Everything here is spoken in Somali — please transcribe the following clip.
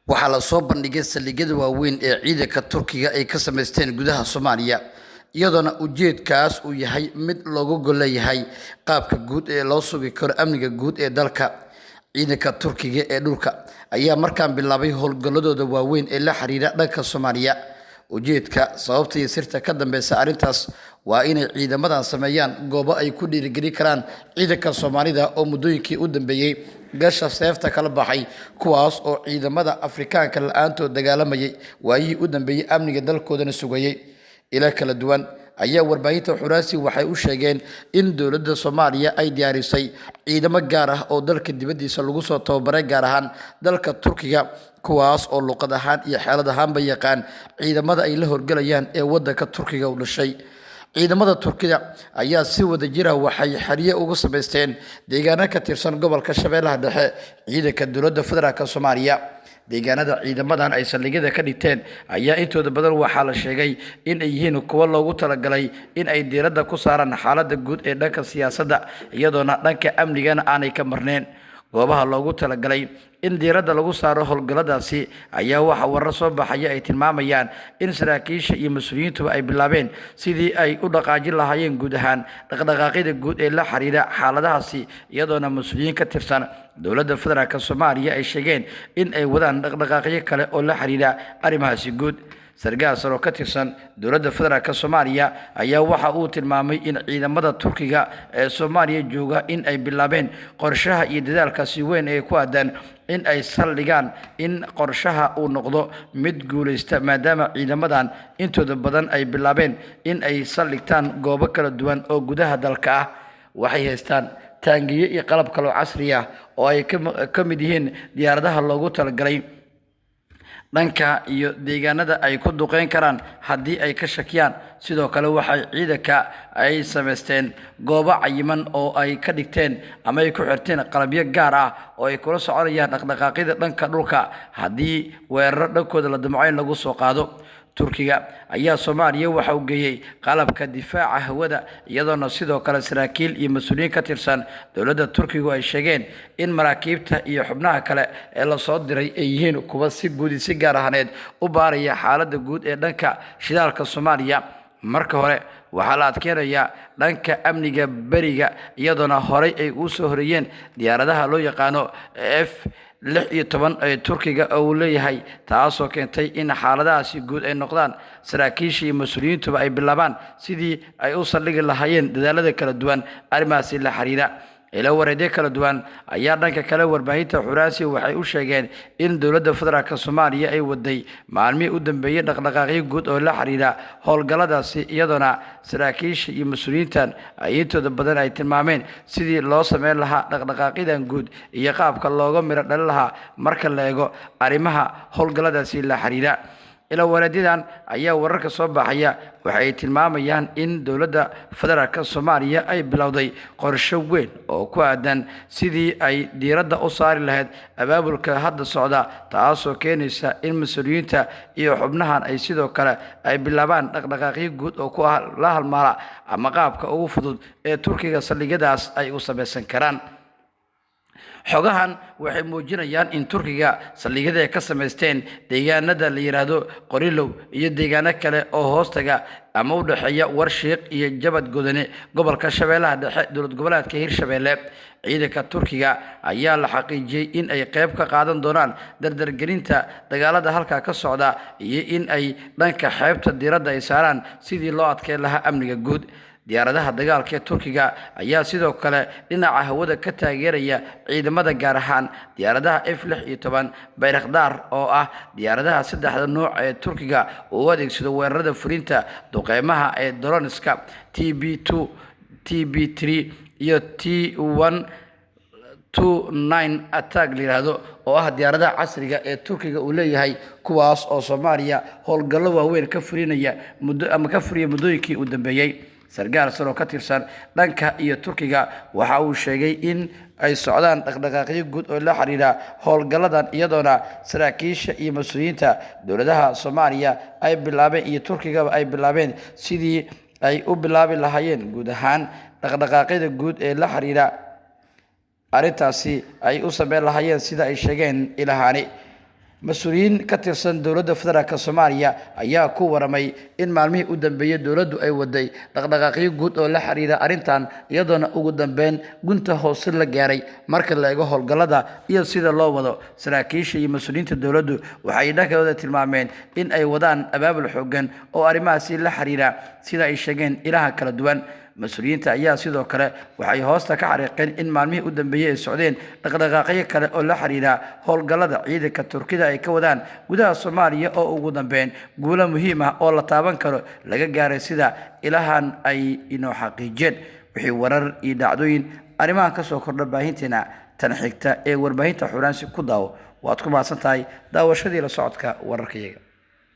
waxaa la soo bandhigay saldhigyada waaweyn ee ciidanka Turkiga ay ka sameysteen gudaha Soomaaliya iyadoona ujeedkaas uu yahay mid looga gol leeyahay qaabka guud ee loo sugi karo amniga guud ee dalka. Ciidanka Turkiga ee dhulka ayaa markaan bilaabay howlgalladooda waaweyn ee la xiriira dhanka Soomaaliya. Ujeedka sababta iyo sirta ka dambeysa arrintaas waa inay ciidamadan sameeyaan goobo ay ku dhiirigelin karaan ciidanka Soomaalida oo muddooyinkii u dambeeyay gasha seefta kala baxay kuwaas oo ciidamada Afrikaanka la'aantood dagaalamayay waayii u dambeeyay amniga dalkoodana sugayay. Ila kala duwan ayaa warbaahinta Xuraasi waxay u sheegeen in dowladda Soomaaliya ay diyaarisay ciidamo gaar ah oo dalka dibadiisa lagu soo tababaray gaar ahaan dalka Turkiga kuwaas oo luqad ahaan iyo xeelad ahaanba yaqaan ciidamada ay la horgalayaan ee waddanka Turkiga u dhashay. Ciidamada Turkiga ayaa si wadajir ah waxay xariye ugu sameysteen deegaano ka tirsan gobolka Shabeellaha Dhexe ciidanka dowladda federaalka Soomaaliya. Deegaanada ciidamadan ay saldhigyada ka dhigteen ayaa intooda badan waxaa la sheegay in ay yihiin kuwo loogu talagalay in ay diiradda ku saaraan xaaladda guud ee dhanka siyaasadda iyadoona dhanka amnigana aanay ka marneen. Goobaha loogu talagalay in diiradda lagu saaro howlgalladaasi ayaa waxa warar soo baxaya ay tilmaamayaan in saraakiisha iyo mas'uuliyiintu ay bilaabeen sidii ay u dhaqaajin lahaayeen guud ahaan dhaqdhaqaaqyada guud ee la xiriira xaaladahaasi iyadoona mas'uuliyiin ka tirsan dowladda federaalka Soomaaliya ay sheegeen in ay wadaan dhaqdhaqaaqyo kale oo la xiriira arrimahaasi guud. Sargaal sare oo ka tirsan dowladda federaalka Soomaaliya ayaa waxa uu tilmaamay in ciidamada Turkiga ee Soomaaliya jooga in ay bilaabeen qorshaha iyo dadaalkaasi weyn ee ku aadan in ay saldhigaan in qorshaha uu noqdo mid guuleysta maadaama ciidamadan intooda badan ay bilaabeen in ay saldhigtaan goobo kala duwan oo gudaha dalka ah. Waxay haystaan taangiyo iyo qalab kale oo casri ah oo ay ka mid yihiin diyaaradaha loogu talagalay dhanka iyo deegaanada ay ku duqeyn karaan haddii ay ka shakiyaan. Sidoo kale waxay ciidanka ay sameysteen goobo cayiman oo ay ka dhigteen ama ay ku xirteen qalabyo gaar ah oo ay kula soconayaan dhaqdhaqaaqyada dhanka dhulka haddii weeraro dhankooda la damco in lagu soo qaado. Turkiga ayaa Soomaaliya waxa uu geeyay qalabka difaaca hawada iyadoona sidoo kale saraakiil iyo mas'uuliyiin ka tirsan dowladda Turkiga ay sheegeen in maraakiibta iyo xubnaha kale ee la soo diray ay yihiin kuwa si guud si gaar ahaaneed u baaraya xaaladda guud ee dhanka shidaalka Soomaaliya. Marka hore waxaa la adkeenayaa dhanka amniga bariga iyadoona horey ay u soo horeeyeen diyaaradaha loo yaqaano F-16 ee Turkiga uu leeyahay taasoo keentay in xaaladahaasi guud ay noqdaan saraakiisha iyo mas'uuliyiintuba ay bilaabaan sidii ay u saldhigi lahaayeen dadaalada kala duwan arrimahaasi la xiriira. ila wareedyo kala duwan ayaa dhanka kale warbaahinta Xuraasi waxay u sheegeen in dowladda federaalka Soomaaliya ay waday maalmihii u dambeeyay dhaqdhaqaaqyo guud oo la xiriira howlgalladaasi iyadoona saraakiisha iyo mas'uuliyiintan ay intooda badan ay tilmaameen sidii loo sameyn lahaa dhaqdhaqaaqyadan guud iyo qaabka looga miro dhalin lahaa marka la eego arrimaha howlgalladaasi la xiriira. ila wareedyadan ayaa wararka soo baxaya waxay tilmaamayaan in dowladda federaalka Soomaaliya ay bilowday qorshe weyn oo ku aadan sidii ay diiradda u saari lahayd abaabulka hadda socda taasoo keenaysa in mas'uuliyiinta iyo xubnahan ay sidoo kale ay bilaabaan dhaqdhaqaaqyo guud oo ku la halmaala ama qaabka ugu fudud ee Turkiga saldhigyadaas ay u sameysan karaan. xogahan waxay muujinayaan in Turkiga saldhigyada ay ka sameysteen deegaanada la yiraahdo Qorilow iyo deegaano kale oo hoostaga ama u dhaxeeya Warshiiq iyo Jabad Godane gobolka Shabeellaha Dhexe dowlad goboleedka Hirshabeelle. ciidanka Turkiga ayaa la xaqiijiyay in ay qayb ka qaadan doonaan dardargelinta dagaalada halka ka socda iyo in ay dhanka xeebta diiradda ay saaraan sidii loo adkeyn lahaa amniga guud. diyaaradaha dagaalka ee Turkiga ayaa sidoo kale dhinaca hawada ka taageeraya ciidamada gaar ahaan diyaaradaha F-16 Bayraktar oo ah diyaaradaha saddexda nooc ee Turkiga oo adeegsado weerarada fulinta duqeymaha ee droniska TB2 TB3 iyo T129 attack liraado oo ah diyaaradaha casriga ee Turkiga uu leeyahay kuwaas oo Soomaaliya howlgallo waaweyn ka fulinaya muddooyinkii u dambeeyay. sargaal sare oo ka tirsan dhanka iyo Turkiga waxa uu sheegay in ay socdaan dhaqdhaqaaqyo guud oo la xiriira howlgalladan iyadoona saraakiisha iyo mas'uuliyiinta dowladaha Soomaaliya ay bilaabeen iyo Turkiga ay bilaabeen sidii ay u bilaabi lahaayeen guud ahaan dhaqdhaqaaqyada guud ee la xiriira arrintaasi ay u sameyn lahaayeen sida ay sheegeen ilahani. mas-uuliyiin ka tirsan dowladda federaalk Soomaaliya ayaa ku waramay in maalmihii u dambeeyay dowladdu ay waday dhaqdhaqaaqyo guud oo la xiriira arrintan iyadoona ugu dambeyn gunta hoose la gaaray marka la eego howlgallada iyo sida loo wado. Saraakiisha iyo mas-uuliyiinta dowladdu waxay dhankooda tilmaameen in ay wadaan abaabul xooggan oo arrimahaasi la xiriira sida ay sheegeen ilaha kala duwan. mas-uuliyiinta ayaa sidoo kale waxay hoosta ka xariiqeen in maalmihii u dambeeyay ay socdeen dhaqdhaqaaqyo kale oo la xiriira howlgallada ciidanka Turkida ay ka wadaan gudaha Soomaaliya oo ugu dambeyn guulo muhiim ah oo la taaban karo laga gaaray sida ilahan ay inoo xaqiijeen. wixii warar iyo dhacdooyin arrimahan ka soo kordha baahinteena tan xigta ee warbaahinta Xuraansi ku daawo waad ku mahadsantahay daawashadii la socodka wararkayaga.